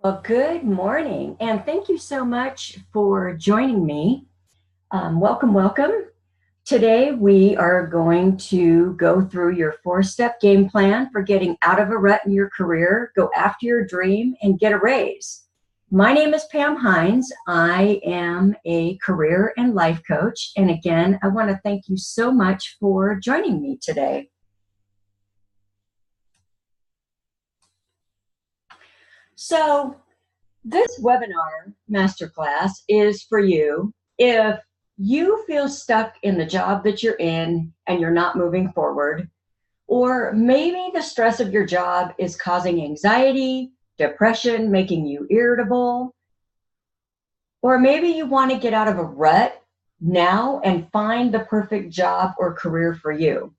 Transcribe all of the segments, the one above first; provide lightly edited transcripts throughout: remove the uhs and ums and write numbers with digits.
Well, good morning, and thank you so much for joining me. Welcome, welcome. Today, we are going to go through your four-step game plan for getting out of a rut in your career, go after your dream, and get a raise. My name is Pam Hines. I am a career and life coach. And again, I want to thank you so much for joining me today. So, this webinar masterclass is for you if you feel stuck in the job that you're in and you're not moving forward, or maybe the stress of your job is causing anxiety, depression, making you irritable, or maybe you want to get out of a rut now and find the perfect job or career for you.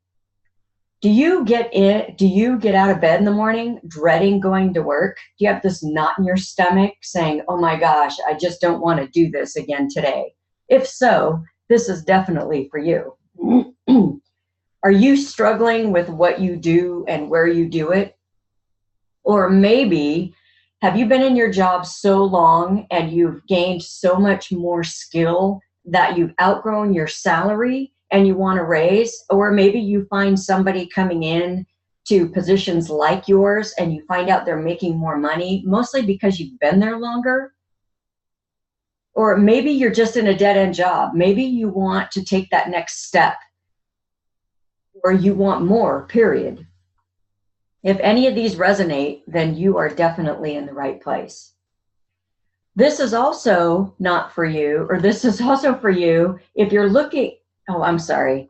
Do you get out of bed in the morning dreading going to work? Do you have this knot in your stomach saying, oh my gosh, I just don't want to do this again today? If so, this is definitely for you. Are you struggling with what you do and where you do it? Or maybe have you been in your job so long and you've gained so much more skill that you've outgrown your salary and you want to raise? Or maybe you find somebody coming in to positions like yours and you find out they're making more money, mostly because you've been there longer. Or maybe you're just in a dead-end job. Maybe you want to take that next step, or you want more, period. If any of these resonate, then you are definitely in the right place. This is also not for you, or this is also for you if you're looking, oh, I'm sorry.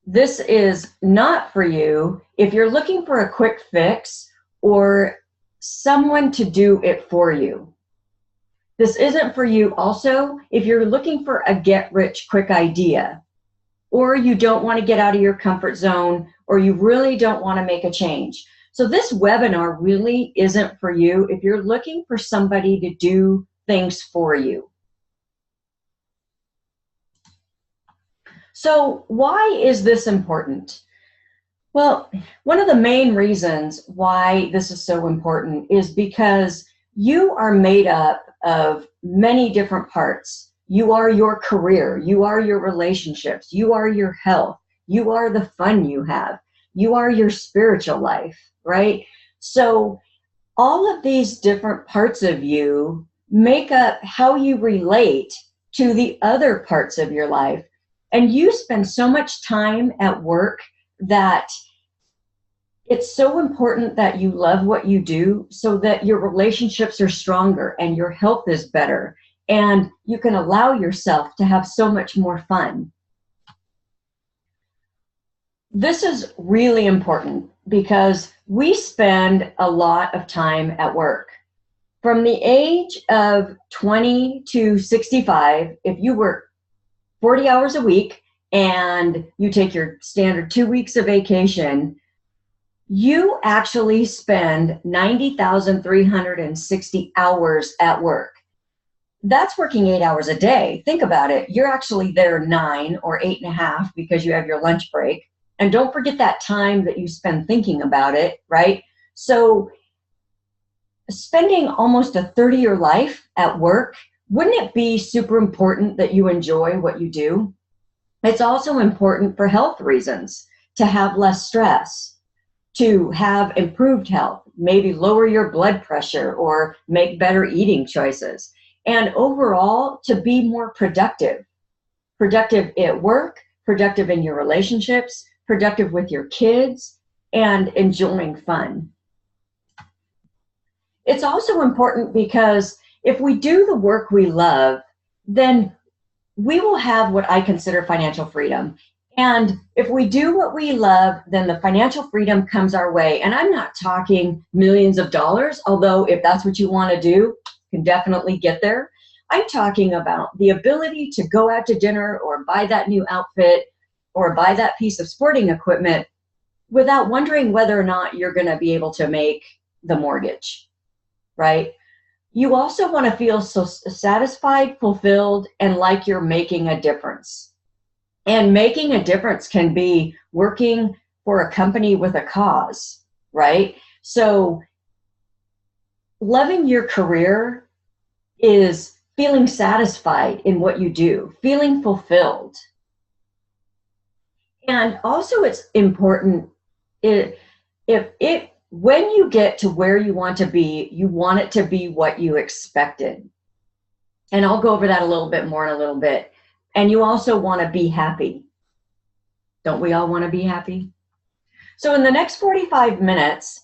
This is not for you if you're looking for a quick fix or someone to do it for you. This isn't for you also if you're looking for a get-rich-quick idea, or you don't want to get out of your comfort zone, or you really don't want to make a change. So this webinar really isn't for you if you're looking for somebody to do things for you. So why is this important? Well, one of the main reasons why this is so important is because you are made up of many different parts. You are your career, you are your relationships, you are your health, you are the fun you have, you are your spiritual life, right? So all of these different parts of you make up how you relate to the other parts of your life. And you spend so much time at work that it's so important that you love what you do so that your relationships are stronger and your health is better and you can allow yourself to have so much more fun. This is really important because we spend a lot of time at work. From the age of 20 to 65, if you work 40 hours a week and you take your standard 2 weeks of vacation, you actually spend 90,360 hours at work. That's working 8 hours a day. Think about it. You're actually there 9 or 8.5 because you have your lunch break. And don't forget that time that you spend thinking about it, right? So spending almost a third of your life at work, wouldn't it be super important that you enjoy what you do? It's also important for health reasons, to have less stress, to have improved health, maybe lower your blood pressure or make better eating choices, and overall to be more productive. Productive at work, productive in your relationships, productive with your kids, and enjoying fun. It's also important because if we do the work we love, then we will have what I consider financial freedom. And if we do what we love, then the financial freedom comes our way. And I'm not talking millions of dollars, although if that's what you want to do, you can definitely get there. I'm talking about the ability to go out to dinner or buy that new outfit or buy that piece of sporting equipment without wondering whether or not you're going to be able to make the mortgage, right? You also want to feel so satisfied, fulfilled, and like you're making a difference. And making a difference can be working for a company with a cause, right? So loving your career is feeling satisfied in what you do, feeling fulfilled. And also it's important when you get to where you want to be, you want it to be what you expected. And I'll go over that a little bit more in a little bit. And you also want to be happy. Don't we all want to be happy? So in the next 45 minutes,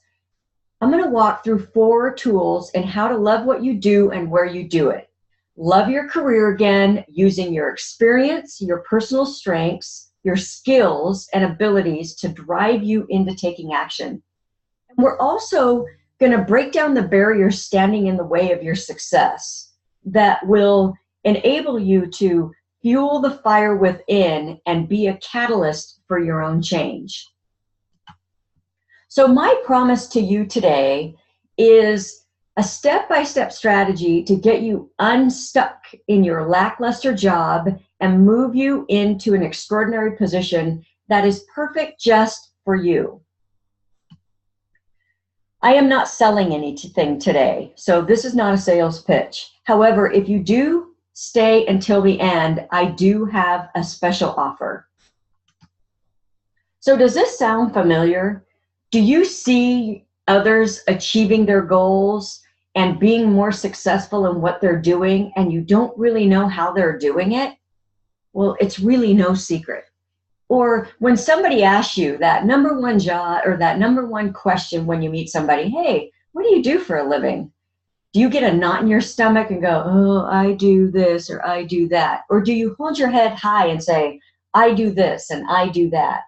I'm going to walk through 4 tools in how to love what you do and where you do it. Love your career again using your experience, your personal strengths, your skills and abilities to drive you into taking action. And we're also going to break down the barriers standing in the way of your success that will enable you to fuel the fire within and be a catalyst for your own change. So my promise to you today is a step-by-step strategy to get you unstuck in your lackluster job and move you into an extraordinary position that is perfect just for you. I am not selling anything today, so this is not a sales pitch. However, if you do stay until the end, I do have a special offer. So does this sound familiar? Do you see others achieving their goals and being more successful in what they're doing, and you don't really know how they're doing it? Well, it's really no secret. Or when somebody asks you that number one job or that number one question when you meet somebody, hey, what do you do for a living? Do you get a knot in your stomach and go, oh, I do this or I do that? Or do you hold your head high and say, I do this and I do that?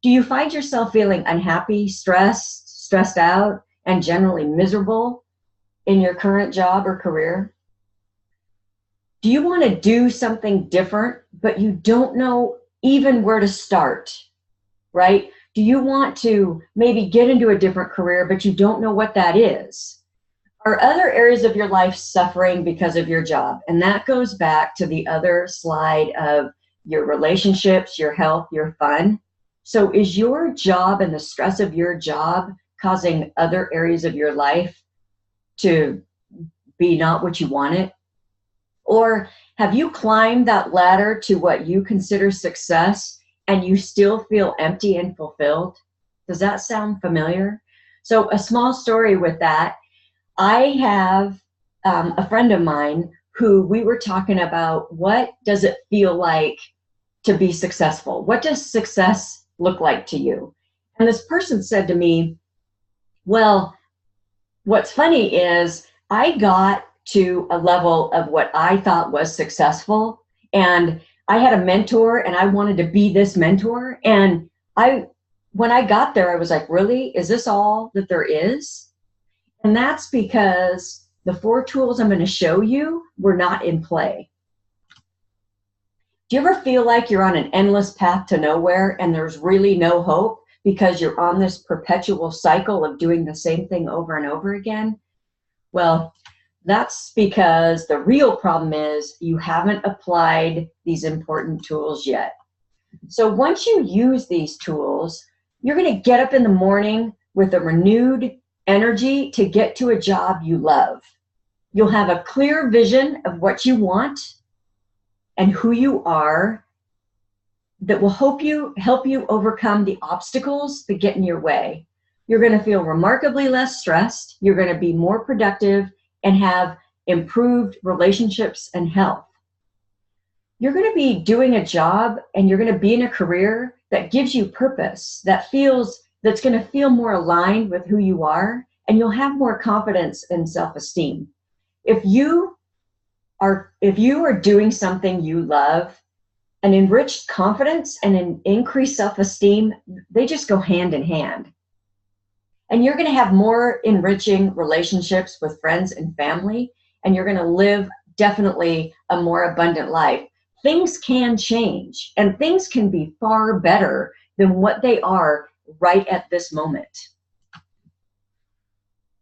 Do you find yourself feeling unhappy, stressed out, and generally miserable in your current job or career? Do you want to do something different, but you don't know even where to start, right? Do you want to maybe get into a different career, but you don't know what that is? Are other areas of your life suffering because of your job? And that goes back to the other slide of your relationships, your health, your fun. So is your job and the stress of your job causing other areas of your life to be not what you wanted? Or have you climbed that ladder to what you consider success and you still feel empty and fulfilled? Does that sound familiar? So a small story with that. I have a friend of mine who we were talking about, what does it feel like to be successful? What does success look like to you? And this person said to me, well, what's funny is I got to a level of what I thought was successful, and I had a mentor and I wanted to be this mentor. And when I got there, I was like, really? Is this all that there is? And that's because the 4 tools I'm going to show you were not in play. Do you ever feel like you're on an endless path to nowhere and there's really no hope because you're on this perpetual cycle of doing the same thing over and over again? Well, that's because the real problem is you haven't applied these important tools yet. So once you use these tools, you're going to get up in the morning with a renewed energy to get to a job you love. You'll have a clear vision of what you want and who you are that will help you overcome the obstacles that get in your way. You're going to feel remarkably less stressed. You're going to be more productive and have improved relationships and health. You're going to be doing a job and you're going to be in a career that gives you purpose, that's going to feel more aligned with who you are, and you'll have more confidence and self-esteem. If you are doing something you love, an enriched confidence and an increased self-esteem, they just go hand in hand. And you're going to have more enriching relationships with friends and family, and you're going to live definitely a more abundant life. Things can change, and things can be far better than what they are right at this moment.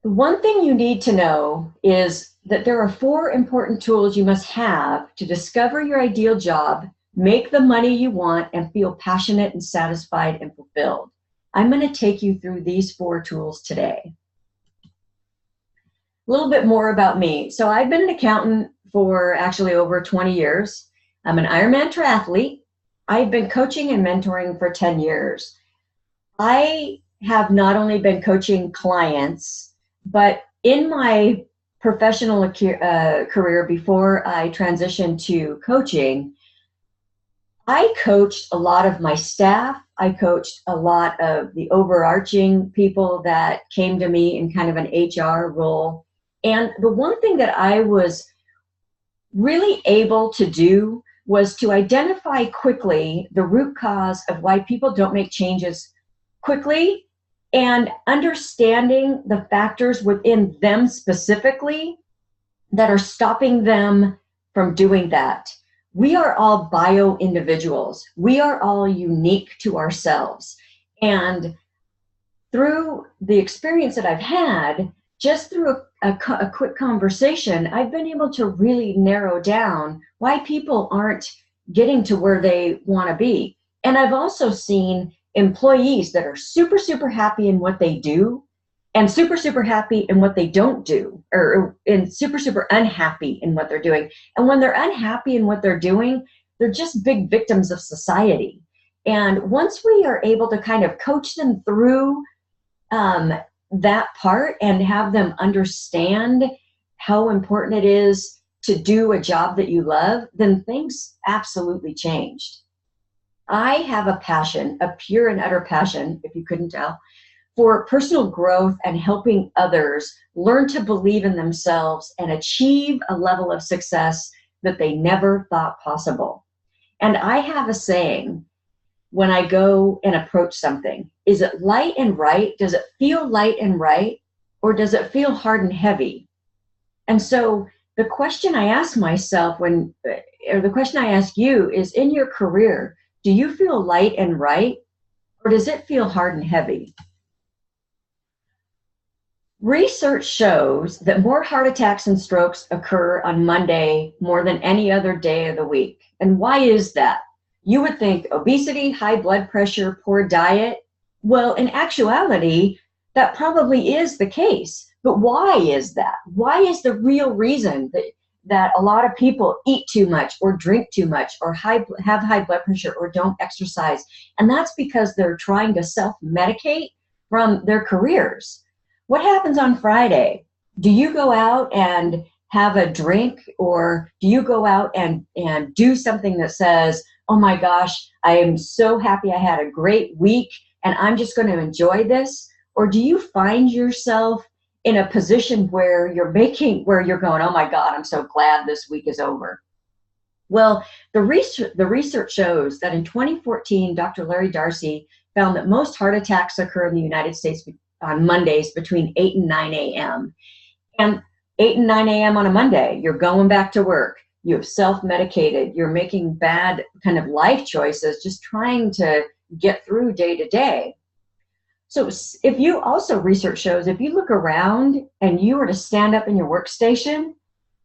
The one thing you need to know is that there are 4 important tools you must have to discover your ideal job, make the money you want, and feel passionate and satisfied and fulfilled. I'm going to take you through these 4 tools today. A little bit more about me. So I've been an accountant for actually over 20 years. I'm an Ironman triathlete. I've been coaching and mentoring for 10 years. I have not only been coaching clients, but in my professional career before I transitioned to coaching, I coached a lot of my staff. I coached a lot of the overarching people that came to me in kind of an HR role. And the one thing that I was really able to do was to identify quickly the root cause of why people don't make changes quickly, and understanding the factors within them specifically that are stopping them from doing that. We are all bio individuals. We are all unique to ourselves. And through the experience that I've had, just through a quick conversation, I've been able to really narrow down why people aren't getting to where they want to be. And I've also seen employees that are super, super happy in what they do and super, super happy in what they don't do, or and super, super unhappy in what they're doing. And when they're unhappy in what they're doing, they're just big victims of society. And once we are able to kind of coach them through that part and have them understand how important it is to do a job that you love, then things absolutely changed. I have a passion, a pure and utter passion, if you couldn't tell, for personal growth and helping others learn to believe in themselves and achieve a level of success that they never thought possible. And I have a saying when I go and approach something: is it light and right? Does it feel light and right? Or does it feel hard and heavy? And so the question I ask myself or the question I ask you is, in your career, do you feel light and right? Or does it feel hard and heavy? Research shows that more heart attacks and strokes occur on Monday more than any other day of the week. And why is that? You would think obesity, high blood pressure, poor diet. Well, in actuality, that probably is the case. But why is that? Why is the real reason that a lot of people eat too much or drink too much or have high blood pressure or don't exercise? And that's because they're trying to self-medicate from their careers. What happens on Friday? Do you go out and have a drink, or do you go out and do something that says, oh my gosh, I am so happy I had a great week and I'm just going to enjoy this? Or do you find yourself in a position where you're going, oh my God, I'm so glad this week is over? Well, the research shows that in 2014, Dr. Larry Darcy found that most heart attacks occur in the United States on Mondays between 8 and 9 a.m. And 8 and 9 a.m. on a Monday, you're going back to work. You have self-medicated. You're making bad kind of life choices, just trying to get through day to day. So if you also, research shows, if you look around and you were to stand up in your workstation,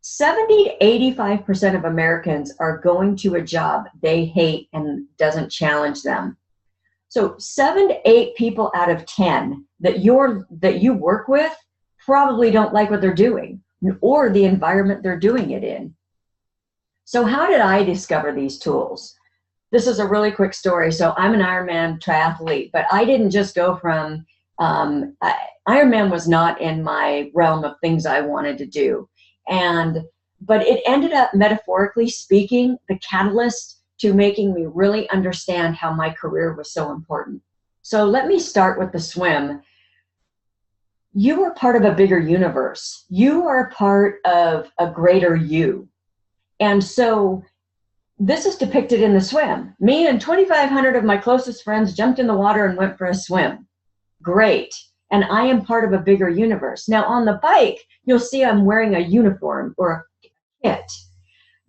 70 to 85% of Americans are going to a job they hate and doesn't challenge them. So 7 to 8 people out of 10 that you work with probably don't like what they're doing or the environment they're doing it in. So how did I discover these tools? This is a really quick story. So I'm an Ironman triathlete, but I didn't just go from, Ironman was not in my realm of things I wanted to do. But it ended up, metaphorically speaking, the catalyst to making me really understand how my career was so important. So let me start with the swim. You are part of a bigger universe. You are part of a greater you. And so this is depicted in the swim. Me and 2,500 of my closest friends jumped in the water and went for a swim. Great. And I am part of a bigger universe. Now on the bike, you'll see I'm wearing a uniform or a kit.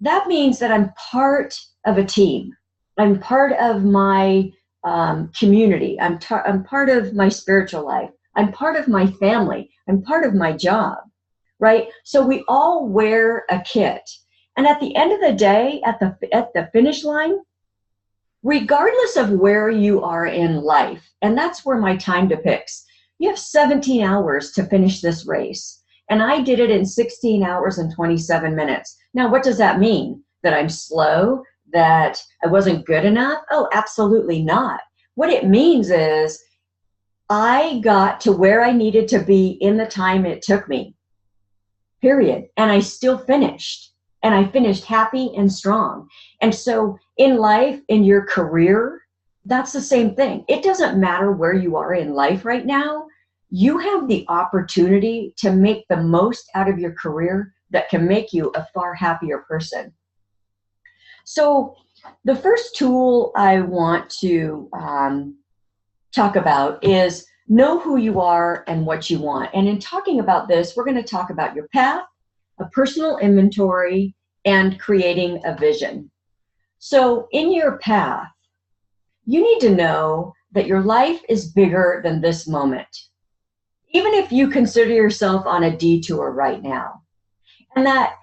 That means that I'm part of a team. I'm part of my community. I'm part of my spiritual life. I'm part of my family. I'm part of my job, right? So we all wear a kit. And at the end of the day, at the finish line, regardless of where you are in life, and that's where my time depicts, you have 17 hours to finish this race. And I did it in 16 hours and 27 minutes. Now, what does that mean? That I'm slow? That I wasn't good enough? Oh, absolutely not. What it means is I got to where I needed to be in the time it took me, period. And I still finished. And I finished happy and strong. And so in life, in your career, that's the same thing. It doesn't matter where you are in life right now. You have the opportunity to make the most out of your career that can make you a far happier person. So the first tool I want to talk about is know who you are and what you want. And in talking about this, we're going to talk about your path, a personal inventory, and creating a vision. So in your path, you need to know that your life is bigger than this moment, even if you consider yourself on a detour right now, and that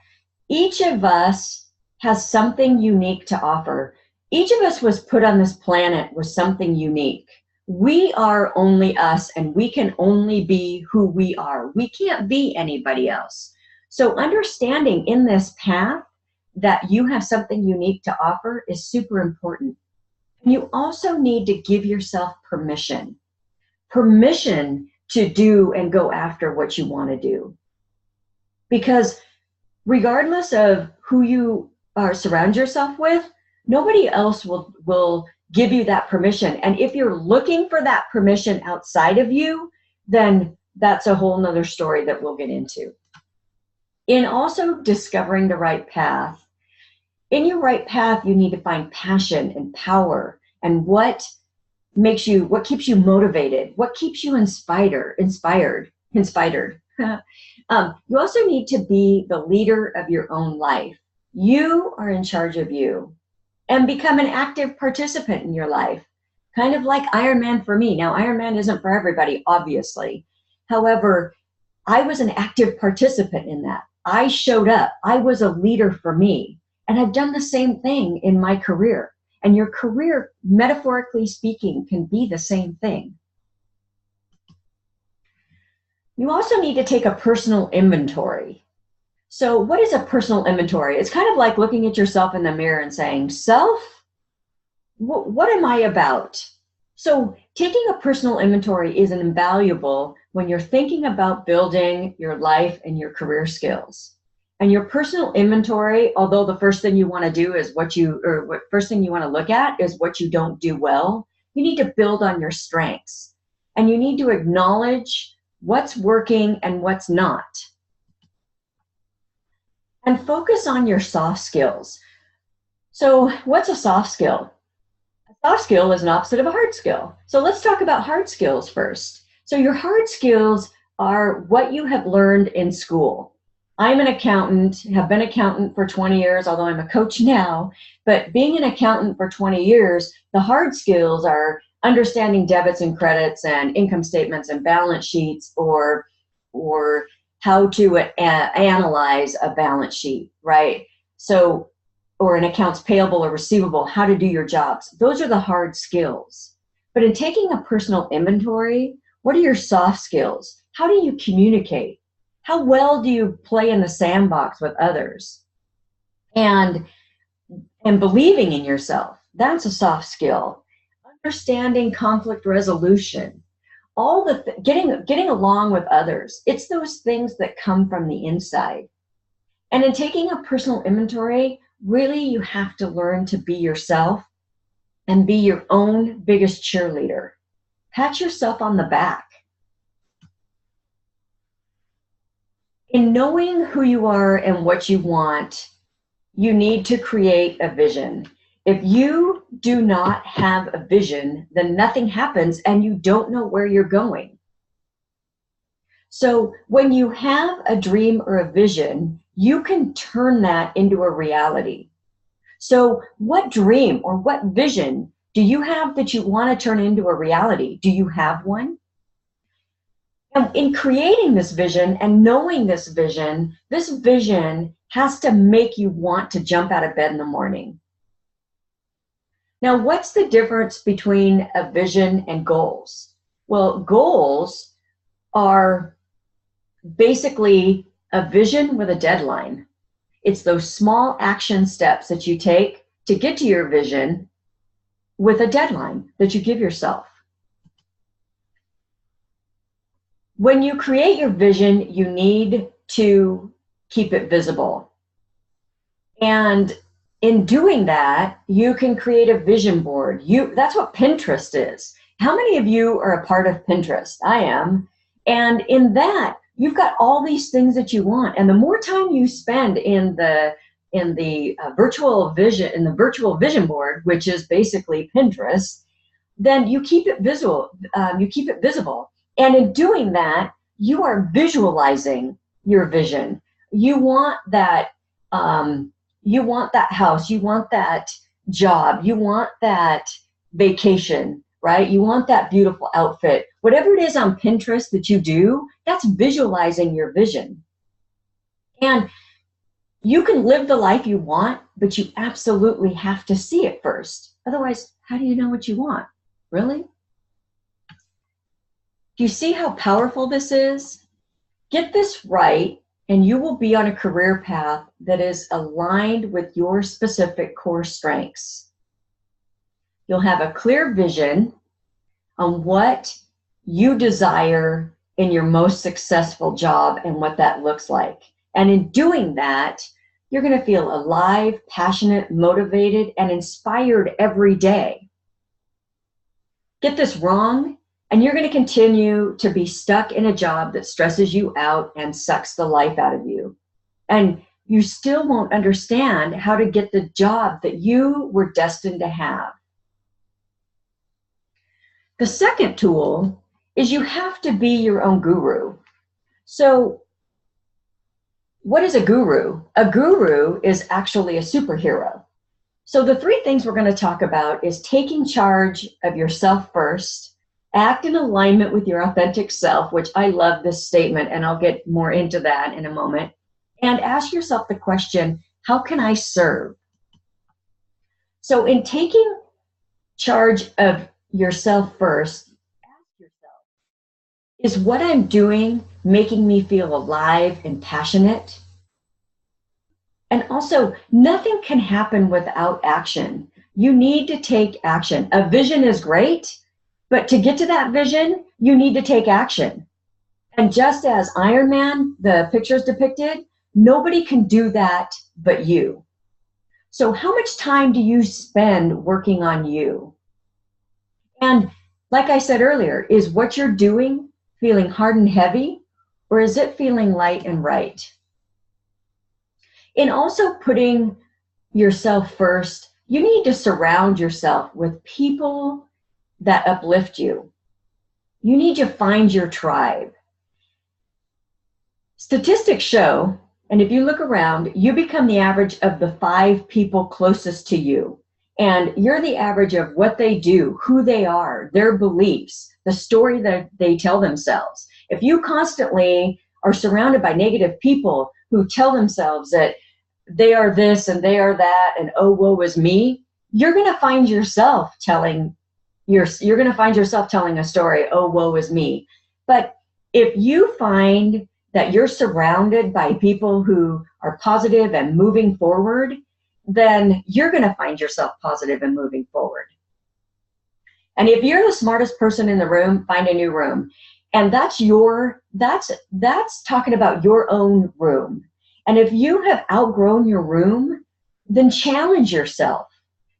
each of us has something unique to offer. Each of us was put on this planet with something unique. We are only us, and we can only be who we are. We can't be anybody else. So understanding in this path that you have something unique to offer is super important. And you also need to give yourself permission to do and go after what you want to do. Because regardless of who you surround yourself with, nobody else will give you that permission. And if you're looking for that permission outside of you, then that's a whole nother story that we'll get into. In also discovering the right path, in your right path, you need to find passion and power and what keeps you motivated, what keeps you inspired. You also need to be the leader of your own life. You are in charge of you, and become an active participant in your life, kind of like Ironman for me. Now, Ironman isn't for everybody, obviously. However, I was an active participant in that. I showed up. I was a leader for me. And I've done the same thing in my career. And your career, metaphorically speaking, can be the same thing. You also need to take a personal inventory. So what is a personal inventory? It's kind of like looking at yourself in the mirror and saying, self, what am I about? So taking a personal inventory is invaluable when you're thinking about building your life and your career skills. And your personal inventory, although the first thing you want to do is first thing you want to look at is what you don't do well, you need to build on your strengths. And you need to acknowledge what's working and what's not. And focus on your soft skills. So what's a soft skill? A soft skill is an opposite of a hard skill. So let's talk about hard skills first. So your hard skills are what you have learned in school. I'm an accountant, have been an accountant for 20 years, although I'm a coach now. But being an accountant for 20 years, the hard skills are understanding debits and credits and income statements and balance sheets, or how to analyze a balance sheet, right? So, or an accounts payable or receivable, how to do your jobs. Those are the hard skills. But in taking a personal inventory, what are your soft skills? How do you communicate? How well do you play in the sandbox with others? And believing in yourself, that's a soft skill. Understanding conflict resolution, all the getting along with others. It's those things that come from the inside. And in taking a personal inventory, really you have to learn to be yourself and be your own biggest cheerleader. Pat yourself on the back. In knowing who you are and what you want, you need to create a vision. If you do not have a vision, then nothing happens and you don't know where you're going. So when you have a dream or a vision, you can turn that into a reality. So what dream or what vision do you have that you want to turn into a reality? Do you have one? And in creating this vision and knowing this vision has to make you want to jump out of bed in the morning. Now, what's the difference between a vision and goals? Well, goals are basically a vision with a deadline. It's those small action steps that you take to get to your vision with a deadline that you give yourself. When you create your vision, you need to keep it visible. And in doing that, you can create a vision board. That's what Pinterest is. How many of you are a part of Pinterest? I am. And in that, you've got all these things that you want. And the more time you spend in the virtual vision board, which is basically Pinterest, then you keep it visual. You keep it visible. And in doing that, you are visualizing your vision. You want that. You want that house. You want that job. You want that vacation, right? You want that beautiful outfit. Whatever it is on Pinterest that you do, that's visualizing your vision. And you can live the life you want, but you absolutely have to see it first. Otherwise, how do you know what you want? Really? Do you see how powerful this is? Get this right, and you will be on a career path that is aligned with your specific core strengths. You'll have a clear vision on what you desire in your most successful job and what that looks like. And in doing that, you're going to feel alive, passionate, motivated, and inspired every day. Get this wrong, and you're going to continue to be stuck in a job that stresses you out and sucks the life out of you. And you still won't understand how to get the job that you were destined to have. The second tool is you have to be your own guru. So what is a guru? A guru is actually a superhero. So the three things we're going to talk about is taking charge of yourself first, act in alignment with your authentic self, which I love this statement, and I'll get more into that in a moment, and ask yourself the question, how can I serve? So in taking charge of yourself first, ask yourself, is what I'm doing making me feel alive and passionate? And also, nothing can happen without action. You need to take action. A vision is great, but to get to that vision, you need to take action. And just as Iron Man, the pictures depicted, nobody can do that but you. So how much time do you spend working on you? And like I said earlier, is what you're doing feeling hard and heavy, or is it feeling light and right? In also putting yourself first, you need to surround yourself with people that uplift you. You need to find your tribe. Statistics show, and if you look around, you become the average of the 5 people closest to you. And you're the average of what they do, who they are, their beliefs, the story that they tell themselves. If you constantly are surrounded by negative people who tell themselves that they are this and they are that and oh, woe is me, you're going to find yourself telling a story, oh, woe is me. But if you find that you're surrounded by people who are positive and moving forward, then you're going to find yourself positive and moving forward. And if you're the smartest person in the room, find a new room. And that's talking about your own room. And if you have outgrown your room, then challenge yourself.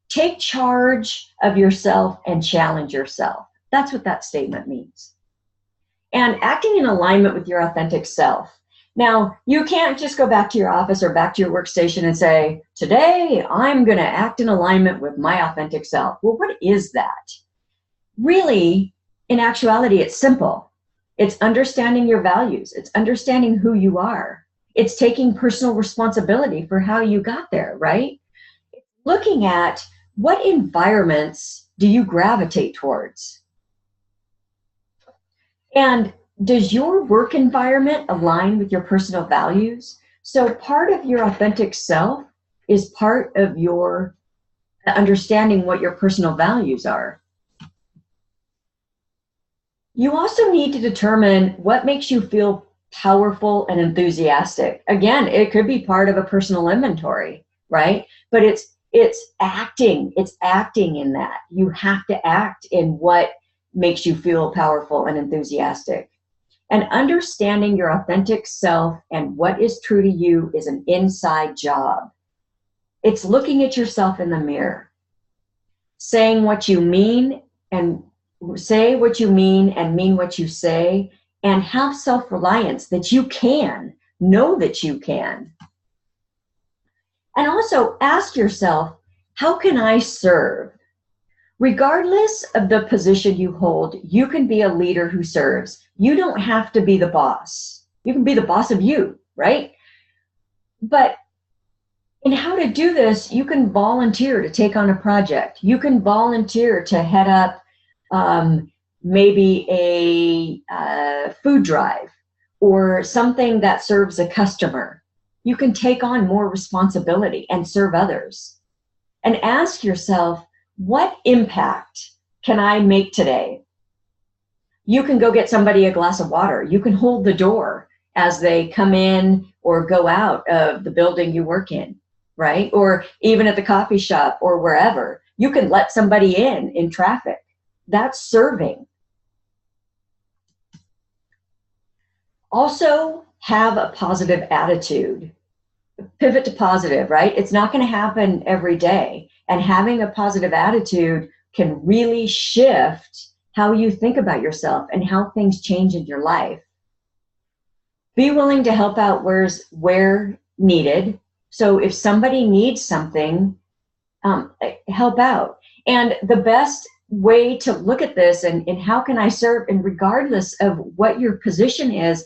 Take charge of yourself and challenge yourself. That's what that statement means. And acting in alignment with your authentic self. Now, you can't just go back to your office or back to your workstation and say, today I'm going to act in alignment with my authentic self. Well, what is that? Really, in actuality, it's simple. It's understanding your values. It's understanding who you are. It's taking personal responsibility for how you got there, right? Looking at what environments do you gravitate towards? And does your work environment align with your personal values? So part of your authentic self is part of your understanding what your personal values are. You also need to determine what makes you feel powerful and enthusiastic. Again, it could be part of a personal inventory, right? But it's acting in that. You have to act in what makes you feel powerful and enthusiastic. And understanding your authentic self and what is true to you is an inside job. It's looking at yourself in the mirror, saying what you mean and say what you mean and mean what you say, and have self-reliance that you can, know that you can. And also ask yourself, how can I serve? Regardless of the position you hold, you can be a leader who serves. You don't have to be the boss. You can be the boss of you, right? But in how to do this, you can volunteer to take on a project. You can volunteer to head up maybe a food drive or something that serves a customer. You can take on more responsibility and serve others. And ask yourself, what impact can I make today? You can go get somebody a glass of water. You can hold the door as they come in or go out of the building you work in, right? Or even at the coffee shop or wherever. You can let somebody in traffic. That's serving. Also, have a positive attitude. Pivot to positive, right? It's not going to happen every day. And having a positive attitude can really shift how you think about yourself and how things change in your life. Be willing to help out where needed. So if somebody needs something, help out. And the best way to look at this and how can I serve, and regardless of what your position is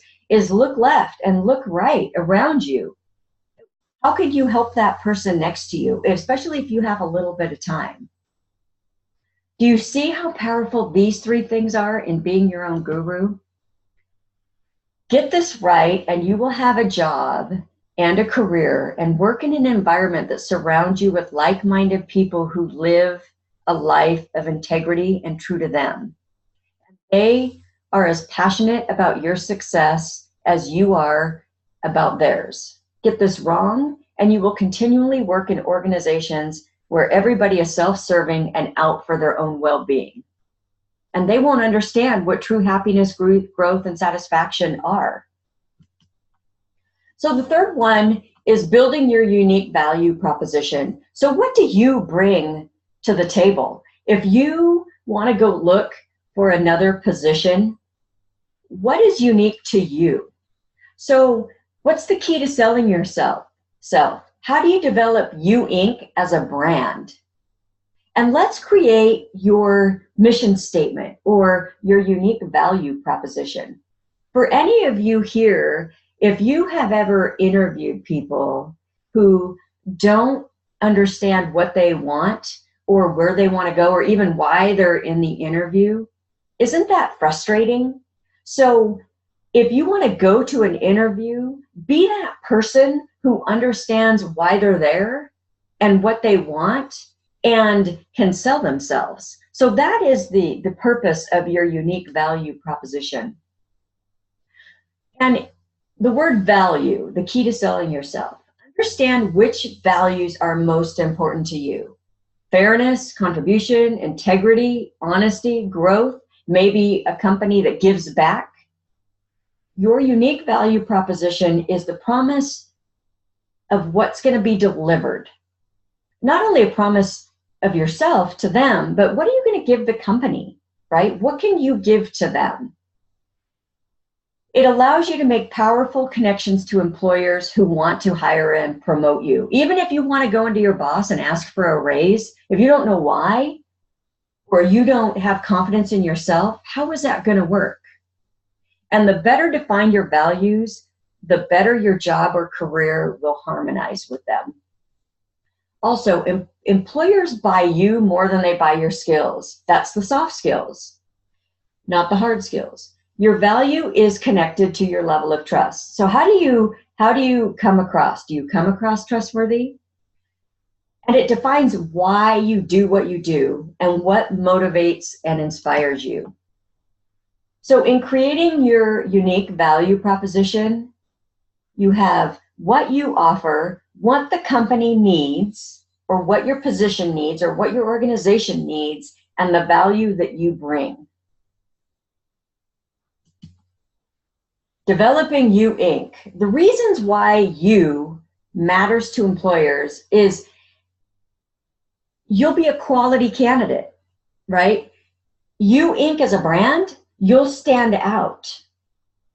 look left and look right around you. How could you help that person next to you, especially if you have a little bit of time? Do you see how powerful these three things are in being your own guru? Get this right, and you will have a job and a career and work in an environment that surrounds you with like-minded people who live a life of integrity and true to them. They are as passionate about your success as you are about theirs. Get this wrong, and you will continually work in organizations where everybody is self-serving and out for their own well-being. And they won't understand what true happiness, growth, and satisfaction are. So the third one is building your unique value proposition. So what do you bring to the table? If you want to go look for another position, what is unique to you? So what's the key to selling yourself? How do you develop You Inc. as a brand? And let's create your mission statement or your unique value proposition. For any of you here, if you have ever interviewed people who don't understand what they want or where they want to go or even why they're in the interview, isn't that frustrating? So if you want to go to an interview, be that person who understands why they're there and what they want and can sell themselves. So that is the purpose of your unique value proposition. And the word value, the key to selling yourself. Understand which values are most important to you. Fairness, contribution, integrity, honesty, growth, maybe a company that gives back. Your unique value proposition is the promise of what's going to be delivered. Not only a promise of yourself to them, but what are you going to give the company, right? What can you give to them? It allows you to make powerful connections to employers who want to hire and promote you. Even if you want to go into your boss and ask for a raise, if you don't know why, or you don't have confidence in yourself, how is that going to work? And the better define your values, the better your job or career will harmonize with them. Also, employers buy you more than they buy your skills. That's the soft skills, not the hard skills. Your value is connected to your level of trust. So how do you come across? Do you come across trustworthy? And it defines why you do what you do and what motivates and inspires you. So in creating your unique value proposition, you have what you offer, what the company needs, or what your position needs, or what your organization needs, and the value that you bring. Developing You Inc. The reasons why you matters to employers is you'll be a quality candidate, right? You Inc. as a brand, you'll stand out.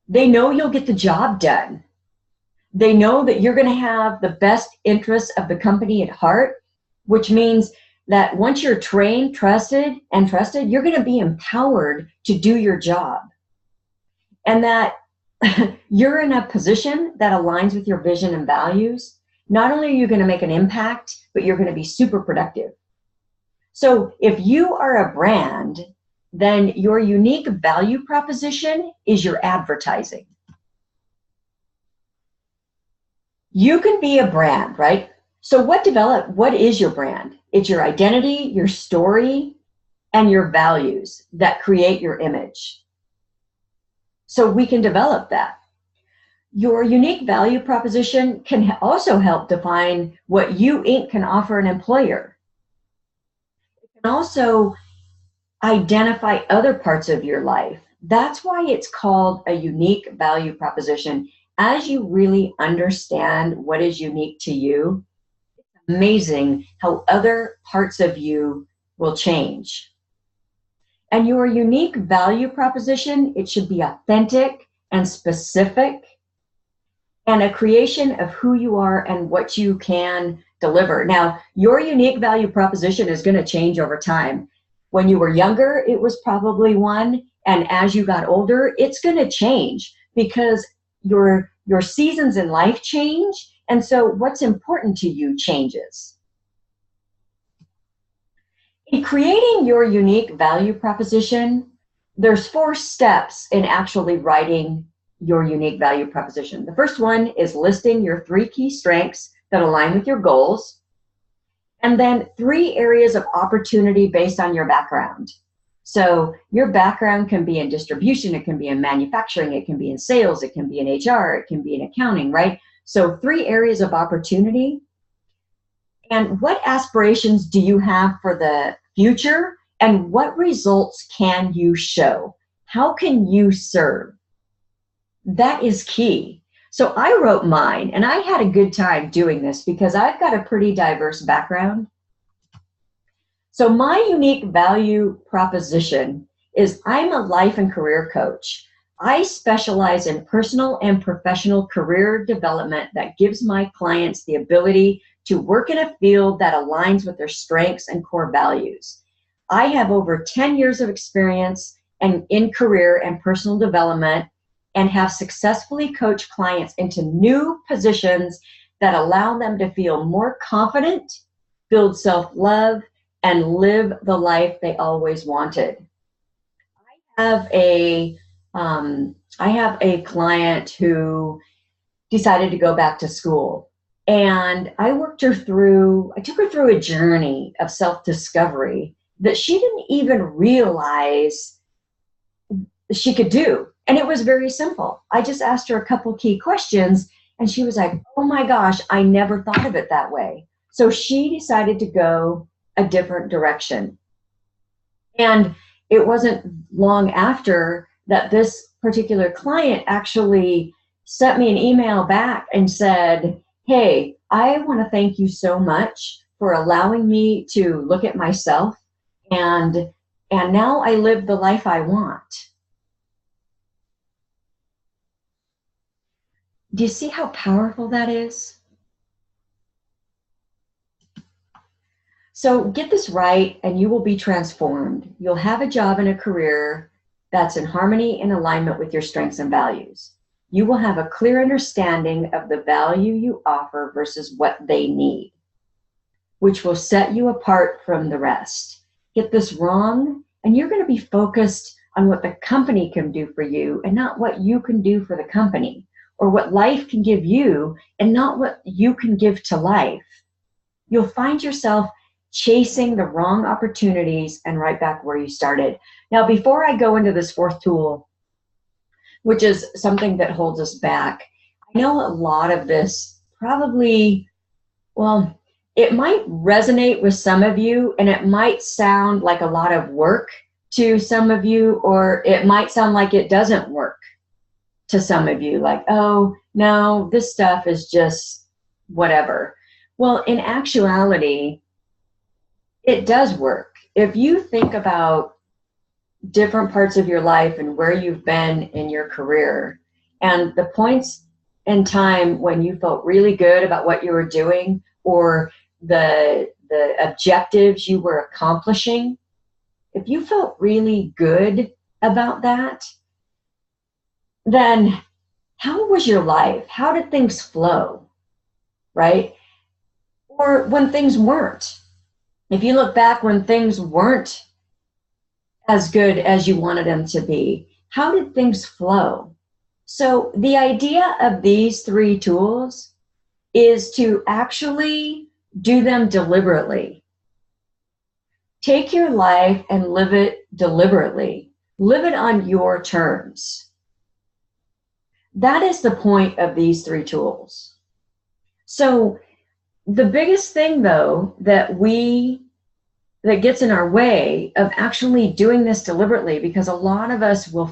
They know you'll get the job done. They know that you're going to have the best interests of the company at heart, which means that once you're trained, trusted, you're going to be empowered to do your job. And that you're in a position that aligns with your vision and values. Not only are you going to make an impact, but you're going to be super productive. So if you are a brand, then your unique value proposition is your advertising. You can be a brand, right? So what is your brand? It's your identity, your story, and your values that create your image. So we can develop that. Your unique value proposition can also help define what You Inc. can offer an employer. It can also identify other parts of your life. That's why it's called a unique value proposition. As you really understand what is unique to you, it's amazing how other parts of you will change. And your unique value proposition, it should be authentic and specific and a creation of who you are and what you can deliver. Now, your unique value proposition is going to change over time. When you were younger, it was probably one, and as you got older, it's going to change because your seasons in life change, and so what's important to you changes. In creating your unique value proposition, there's 4 steps in actually writing your unique value proposition. The first one is listing your 3 key strengths that align with your goals, and then 3 areas of opportunity based on your background. So your background can be in distribution, it can be in manufacturing, it can be in sales, it can be in HR, it can be in accounting, right? So 3 areas of opportunity. And what aspirations do you have for the future? And what results can you show? How can you serve? That is key. So I wrote mine, and I had a good time doing this because I've got a pretty diverse background. So my unique value proposition is I'm a life and career coach. I specialize in personal and professional career development that gives my clients the ability to work in a field that aligns with their strengths and core values. I have over 10 years of experience in career and personal development and have successfully coached clients into new positions that allow them to feel more confident, build self-love, and live the life they always wanted. I have a client who decided to go back to school, and I took her through a journey of self-discovery that she didn't even realize she could do. And it was very simple. I just asked her a couple key questions, and she was like, oh my gosh, I never thought of it that way. So she decided to go a different direction. And it wasn't long after that this particular client actually sent me an email back and said, hey, I want to thank you so much for allowing me to look at myself, and now I live the life I want. Do you see how powerful that is? So get this right and you will be transformed. You'll have a job and a career that's in harmony and alignment with your strengths and values. You will have a clear understanding of the value you offer versus what they need, which will set you apart from the rest. Get this wrong, and you're going to be focused on what the company can do for you and not what you can do for the company, or what life can give you and not what you can give to life. You'll find yourself chasing the wrong opportunities and right back where you started. Now, before I go into this 4th tool, which is something that holds us back. I know a lot of this probably, well, it might resonate with some of you, and it might sound like a lot of work to some of you, or it might sound like it doesn't work to some of you, like, oh, no, this stuff is just whatever. Well, in actuality, it does work. If you think about different parts of your life and where you've been in your career, and the points in time when you felt really good about what you were doing, or the objectives you were accomplishing, if you felt really good about that, then how was your life? How did things flow, right? Or when things weren't. If you look back when things weren't as good as you wanted them to be, how did things flow? So the idea of these 3 tools is to actually do them deliberately. Take your life and live it deliberately. Live it on your terms. That is the point of these 3 tools. So the biggest thing, though, that gets in our way of actually doing this deliberately, because a lot of us will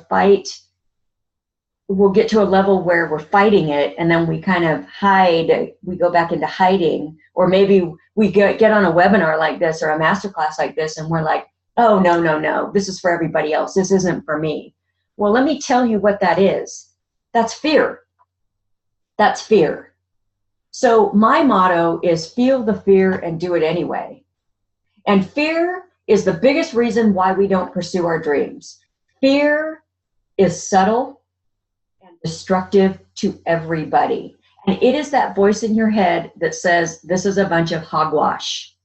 get to a level where we're fighting it, and then we kind of hide, we go back into hiding, or maybe we get on a webinar like this or a masterclass like this, and we're like, oh, no, this is for everybody else. This isn't for me. Well, let me tell you what that is. That's fear. That's fear. So my motto is feel the fear and do it anyway. And fear is the biggest reason why we don't pursue our dreams. Fear is subtle and destructive to everybody. And it is that voice in your head that says, this is a bunch of hogwash.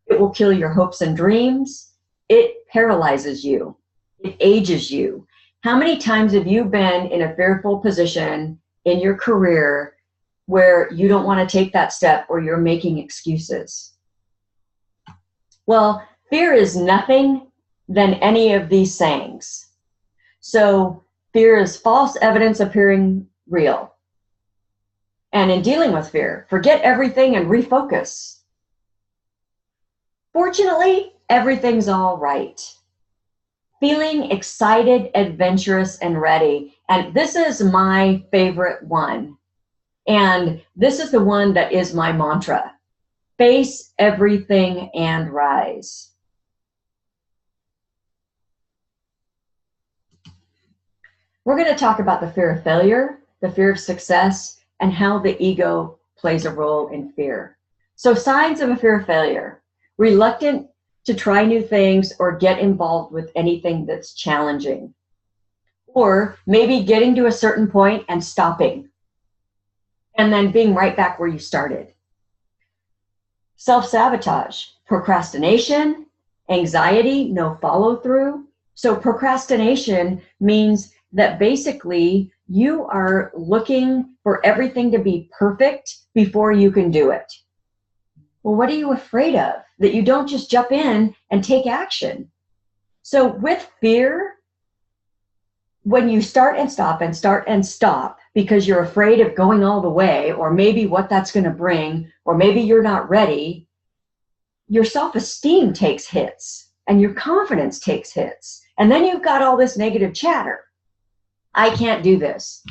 It will kill your hopes and dreams. It paralyzes you. It ages you. How many times have you been in a fearful position in your career where you don't want to take that step, or you're making excuses? Well, fear is nothing than any of these sayings. So fear is false evidence appearing real. And in dealing with fear, forget everything and refocus. Fortunately, everything's all right. Feeling excited, adventurous, and ready. And this is my favorite one. And this is the one that is my mantra. Face everything and rise. We're going to talk about the fear of failure, the fear of success, and how the ego plays a role in fear. So signs of a fear of failure: reluctant to try new things or get involved with anything that's challenging. Or maybe getting to a certain point and stopping, and then being right back where you started. Self-sabotage, procrastination, anxiety, no follow-through. So procrastination means that basically you are looking for everything to be perfect before you can do it. Well, what are you afraid of? That you don't just jump in and take action. So with fear, when you start and stop and start and stop because you're afraid of going all the way, or maybe what that's going to bring, or maybe you're not ready, your self-esteem takes hits and your confidence takes hits. And then you've got all this negative chatter. I can't do this.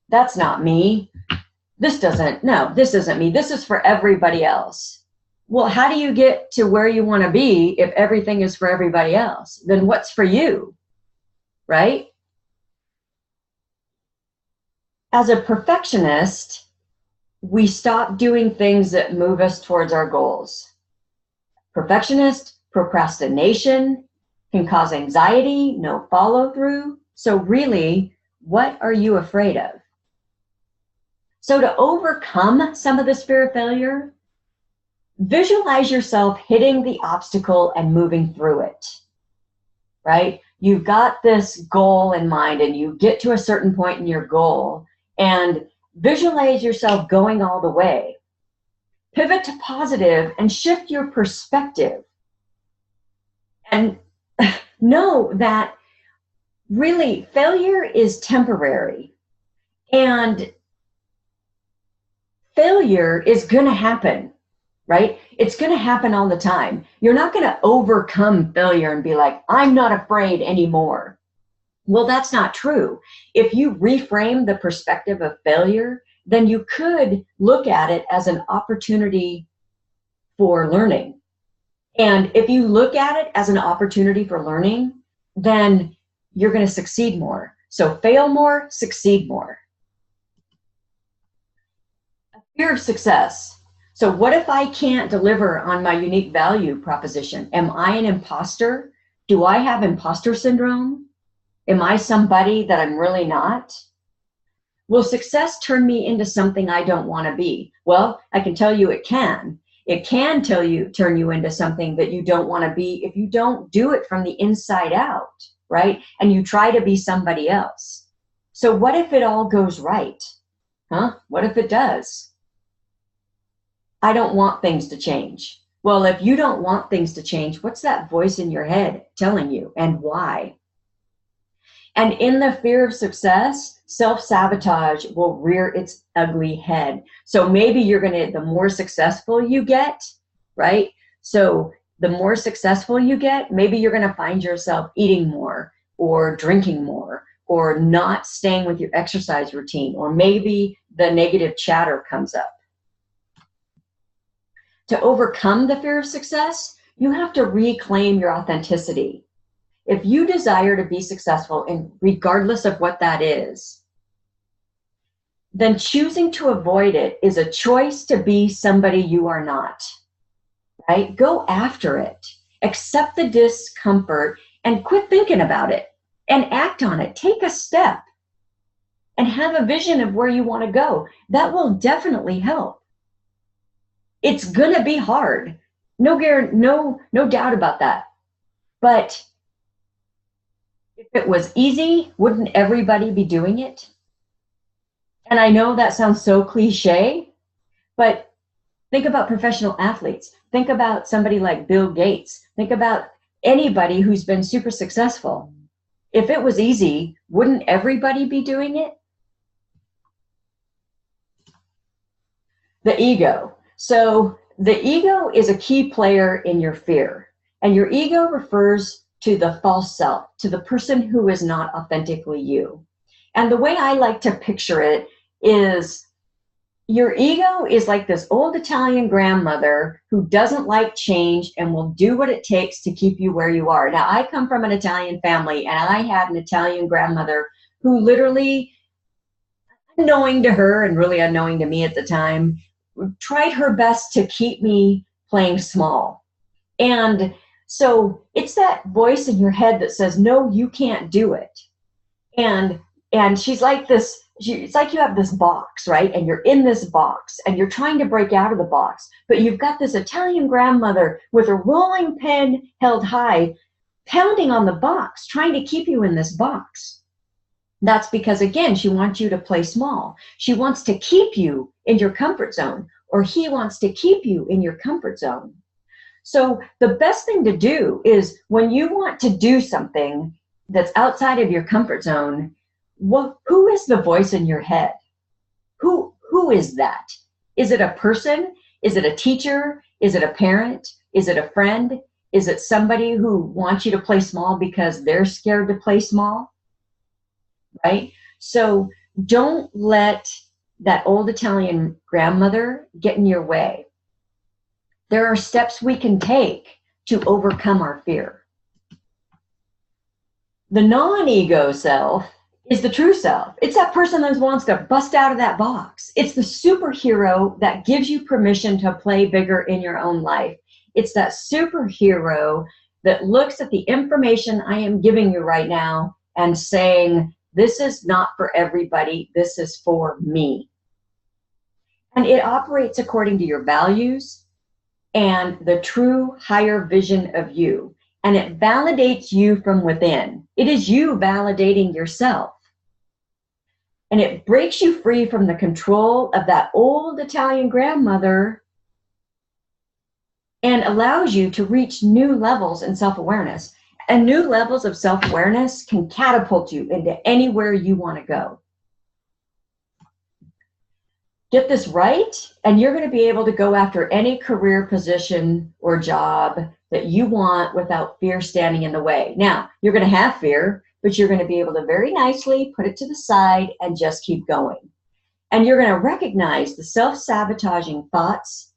That's not me. This isn't me. This is for everybody else. Well, how do you get to where you want to be if everything is for everybody else? Then what's for you, right? As a perfectionist, we stop doing things that move us towards our goals. Perfectionist, procrastination can cause anxiety, no follow-through. So really, what are you afraid of? So to overcome some of this fear of failure, visualize yourself hitting the obstacle and moving through it, right? You've got this goal in mind and you get to a certain point in your goal and visualize yourself going all the way. Pivot to positive and shift your perspective. And know that really, failure is temporary, and failure is going to happen, right? It's going to happen all the time. You're not going to overcome failure and be like, I'm not afraid anymore. Well, that's not true. If you reframe the perspective of failure, then you could look at it as an opportunity for learning. And if you look at it as an opportunity for learning, then you're going to succeed more. So fail more, succeed more. A fear of success. So what if I can't deliver on my unique value proposition? Am I an imposter? Do I have imposter syndrome? Am I somebody that I'm really not? Will success turn me into something I don't want to be? Well, I can tell you it can. It can turn you into something that you don't want to be if you don't do it from the inside out, right? And you try to be somebody else. So what if it all goes right? What if it does? I don't want things to change. Well, if you don't want things to change, what's that voice in your head telling you, and why? And in the fear of success, self-sabotage will rear its ugly head. So maybe the more successful you get, right? So the more successful you get, maybe you're going to find yourself eating more or drinking more or not staying with your exercise routine, or maybe the negative chatter comes up. To overcome the fear of success, you have to reclaim your authenticity. If you desire to be successful, and regardless of what that is, then choosing to avoid it is a choice to be somebody you are not, right? Go after it. Accept the discomfort and quit thinking about it and act on it. Take a step and have a vision of where you want to go. That will definitely help. It's going to be hard. No doubt about that. But if it was easy, wouldn't everybody be doing it? And I know that sounds so cliche, but think about professional athletes. Think about somebody like Bill Gates. Think about anybody who's been super successful. If it was easy, wouldn't everybody be doing it? The ego. So the ego is a key player in your fear. And your ego refers to the false self, to the person who is not authentically you. And the way I like to picture it is your ego is like this old Italian grandmother who doesn't like change and will do what it takes to keep you where you are. Now, I come from an Italian family, and I had an Italian grandmother who literally, unknowing to her and really unknowing to me at the time, tried her best to keep me playing small. And so it's that voice in your head that says, no, you can't do it. And she's like this, it's like you have this box, right? And you're in this box and you're trying to break out of the box, but you've got this Italian grandmother with a rolling pin held high, pounding on the box, trying to keep you in this box. That's because, again, she wants you to play small. She wants to keep you in your comfort zone, or he wants to keep you in your comfort zone. So the best thing to do is when you want to do something that's outside of your comfort zone, who is the voice in your head? Who is that? Is it a person? Is it a teacher? Is it a parent? Is it a friend? Is it somebody who wants you to play small because they're scared to play small? Right? So don't let that old Italian grandmother get in your way. There are steps we can take to overcome our fear. The non-ego self is the true self. It's that person that wants to bust out of that box. It's the superhero that gives you permission to play bigger in your own life. It's that superhero that looks at the information I am giving you right now and saying, this is not for everybody, this is for me. And it operates according to your values and the true higher vision of you. And it validates you from within. It is you validating yourself. And it breaks you free from the control of that old Italian grandmother and allows you to reach new levels in self-awareness. And new levels of self-awareness can catapult you into anywhere you want to go. Get this right, and you're going to be able to go after any career position or job that you want without fear standing in the way. Now, you're going to have fear, but you're going to be able to very nicely put it to the side and just keep going. And you're going to recognize the self-sabotaging thoughts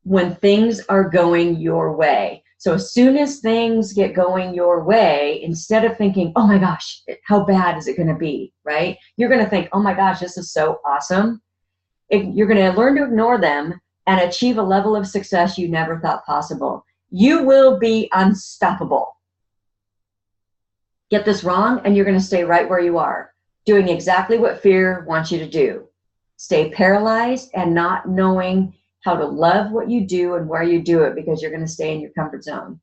when things are going your way. So as soon as things get going your way, instead of thinking, oh my gosh, how bad is it going to be, right? You're going to think, oh my gosh, this is so awesome. You're going to learn to ignore them and achieve a level of success you never thought possible. You will be unstoppable. Get this wrong, and you're going to stay right where you are, doing exactly what fear wants you to do. Stay paralyzed and not knowing how to love what you do and where you do it, because you're going to stay in your comfort zone.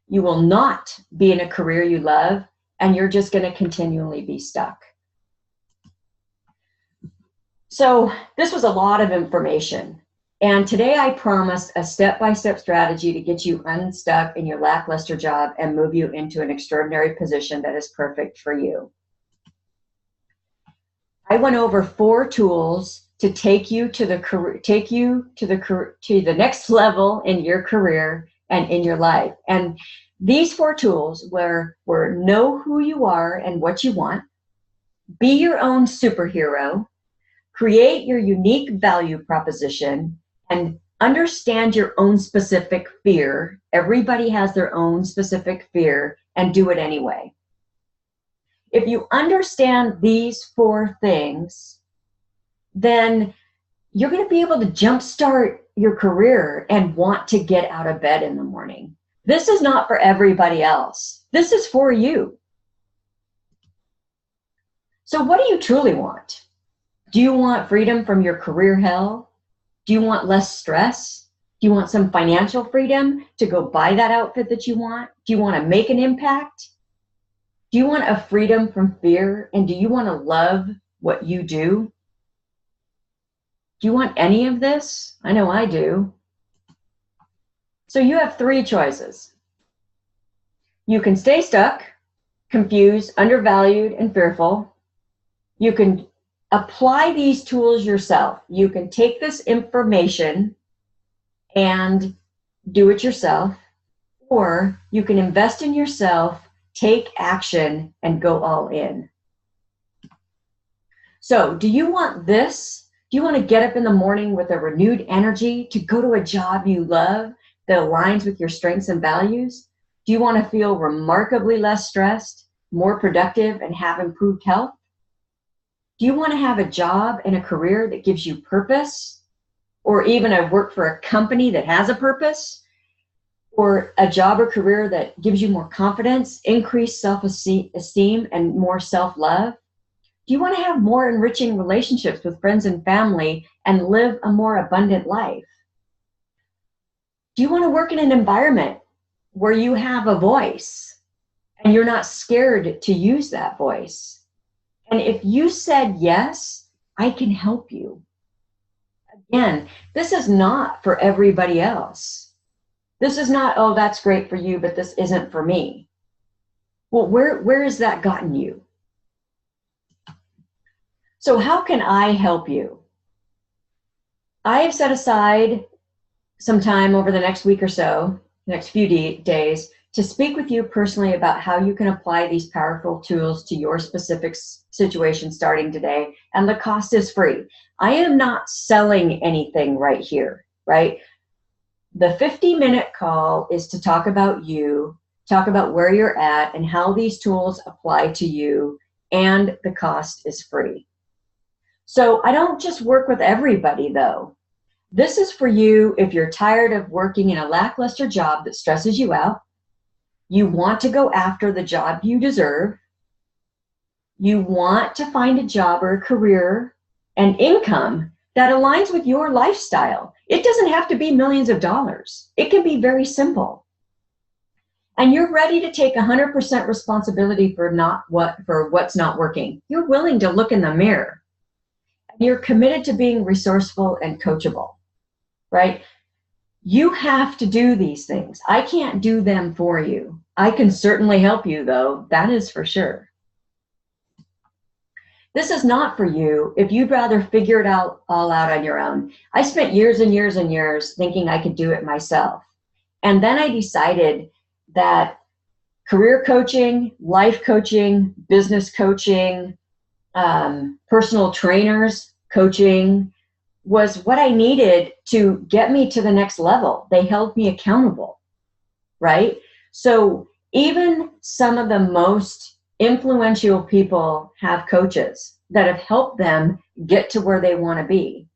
You will not be in a career you love, and you're just going to continually be stuck. So this was a lot of information. And today I promised a step-by-step strategy to get you unstuck in your lackluster job and move you into an extraordinary position that is perfect for you. I went over 4 tools to take you to the next level in your career and in your life. And these 4 tools were know who you are and what you want, be your own superhero, create your unique value proposition, and understand your own specific fear. Everybody has their own specific fear, and do it anyway. If you understand these 4 things, then you're going to be able to jumpstart your career and want to get out of bed in the morning. This is not for everybody else. This is for you. So what do you truly want? Do you want freedom from your career hell? Do you want less stress? Do you want some financial freedom to go buy that outfit that you want? Do you want to make an impact? Do you want a freedom from fear? And do you want to love what you do? Do you want any of this? I know I do. So you have 3 choices. You can stay stuck, confused, undervalued, and fearful. You can apply these tools yourself. You can take this information and do it yourself, or you can invest in yourself, take action, and go all in. So do you want this? Do you want to get up in the morning with a renewed energy to go to a job you love that aligns with your strengths and values? Do you want to feel remarkably less stressed, more productive, and have improved health? Do you want to have a job and a career that gives you purpose, or even a work for a company that has a purpose, or a job or career that gives you more confidence, increased self-esteem, and more self-love? Do you want to have more enriching relationships with friends and family and live a more abundant life? Do you want to work in an environment where you have a voice and you're not scared to use that voice? And if you said yes, I can help you. Again, this is not for everybody else. This is not, oh, that's great for you, but this isn't for me. Well, where has that gotten you? So how can I help you? I have set aside some time over the next week or so, next few days, to speak with you personally about how you can apply these powerful tools to your specific situation starting today, and the cost is free. I am not selling anything right here, right? The 50-minute call is to talk about you, talk about where you're at and how these tools apply to you, and the cost is free. So I don't just work with everybody though. This is for you if you're tired of working in a lackluster job that stresses you out. You want to go after the job you deserve. You want to find a job or a career and income that aligns with your lifestyle. It doesn't have to be millions of dollars. It can be very simple. And you're ready to take 100% responsibility for what's not working. You're willing to look in the mirror. You're committed to being resourceful and coachable, right? You have to do these things. I can't do them for you. I can certainly help you, though. That is for sure. This is not for you if you'd rather figure it out all out on your own. I spent years and years and years thinking I could do it myself. And then I decided that career coaching, life coaching, business coaching, personal trainers coaching was what I needed to get me to the next level. They held me accountable, right? So even some of the most influential people have coaches that have helped them get to where they want to be.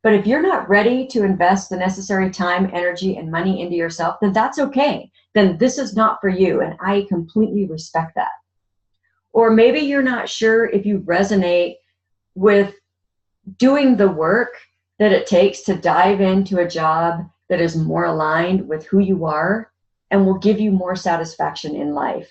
But if you're not ready to invest the necessary time, energy, and money into yourself, then that's okay. Then this is not for you, and I completely respect that. Or maybe you're not sure if you resonate with doing the work that it takes to dive into a job that is more aligned with who you are and will give you more satisfaction in life.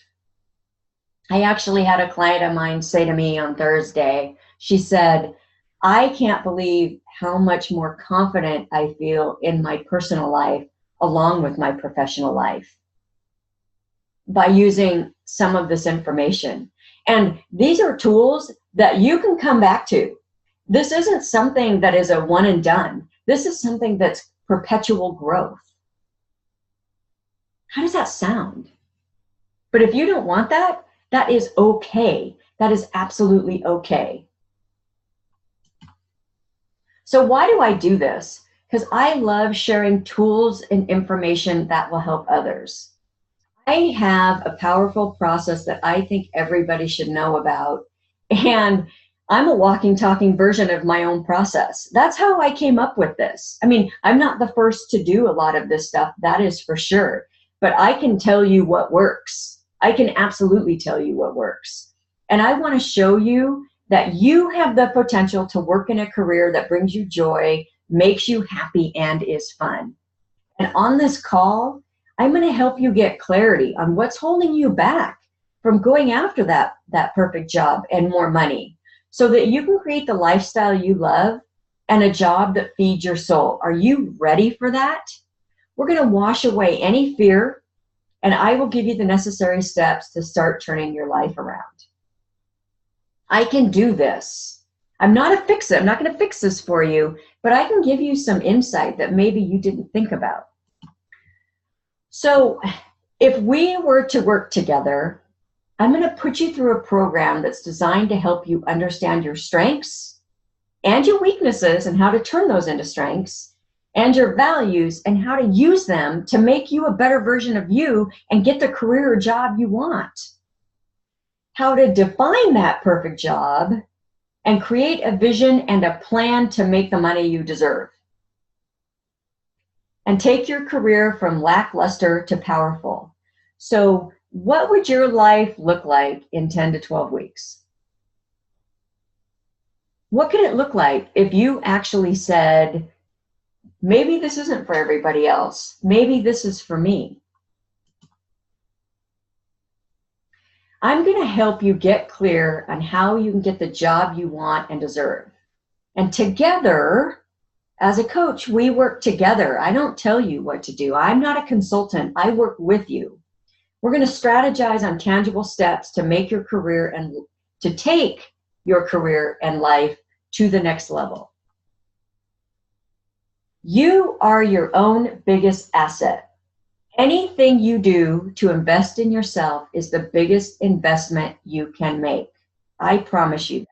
I actually had a client of mine say to me on Thursday, she said, I can't believe how much more confident I feel in my personal life along with my professional life by using some of this information. And these are tools that you can come back to. This isn't something that is a one and done. This is something that's perpetual growth. How does that sound? But if you don't want that, that is okay. That is absolutely okay. So why do I do this? Because I love sharing tools and information that will help others. I have a powerful process that I think everybody should know about. And I'm a walking, talking version of my own process. That's how I came up with this. I mean, I'm not the first to do a lot of this stuff, that is for sure. But I can tell you what works. I can absolutely tell you what works. And I want to show you that you have the potential to work in a career that brings you joy, makes you happy, and is fun. And on this call, I'm going to help you get clarity on what's holding you back from going after that perfect job and more money so that you can create the lifestyle you love and a job that feeds your soul. Are you ready for that? We're going to wash away any fear, and I will give you the necessary steps to start turning your life around. I can do this. I'm not a fixer. I'm not going to fix this for you, but I can give you some insight that maybe you didn't think about. So if we were to work together, I'm going to put you through a program that's designed to help you understand your strengths and your weaknesses and how to turn those into strengths, and your values and how to use them to make you a better version of you and get the career or job you want. How to define that perfect job and create a vision and a plan to make the money you deserve. And take your career from lackluster to powerful. So what would your life look like in 10 to 12 weeks? What could it look like if you actually said, maybe this isn't for everybody else. Maybe this is for me. I'm going to help you get clear on how you can get the job you want and deserve. And together, as a coach, we work together. I don't tell you what to do. I'm not a consultant. I work with you. We're going to strategize on tangible steps to make your career and to take your career and life to the next level. You are your own biggest asset. Anything you do to invest in yourself is the biggest investment you can make. I promise you that.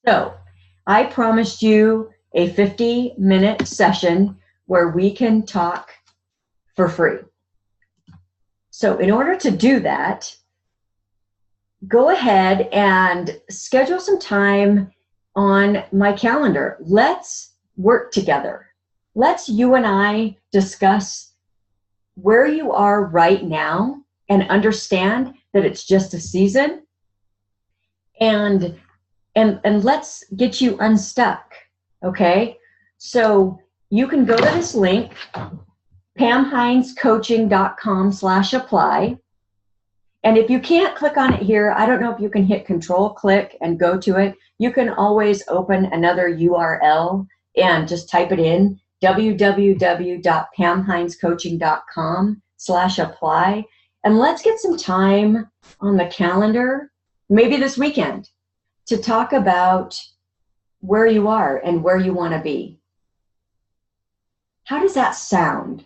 So I promised you a 50-minute session where we can talk for free. So in order to do that, go ahead and schedule some time on my calendar. Let's work together. Let's you and I discuss where you are right now and understand that it's just a season, and let's get you unstuck. Okay, so you can go to this link, pamheinscoaching.com/apply. And if you can't click on it here, I don't know if you can hit Control click and go to it. You can always open another URL and just type it in, www.pamheinscoaching.com www.joyoflife.com/apply. And let's get some time on the calendar, maybe this weekend, to talk about where you are and where you want to be. How does that sound?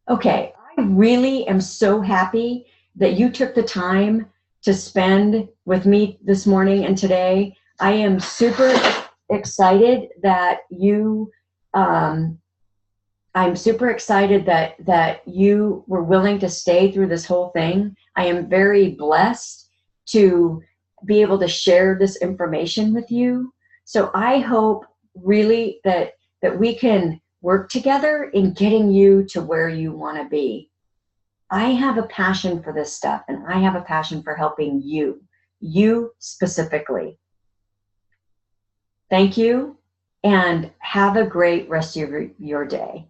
Okay, I really am so happy that you took the time to spend with me this morning and today. I am super excited that I'm super excited that you were willing to stay through this whole thing. I am very blessed to be able to share this information with you. So I hope really that we can work together in getting you to where you want to be. I have a passion for this stuff, and I have a passion for helping you specifically. Thank you, and have a great rest of your day.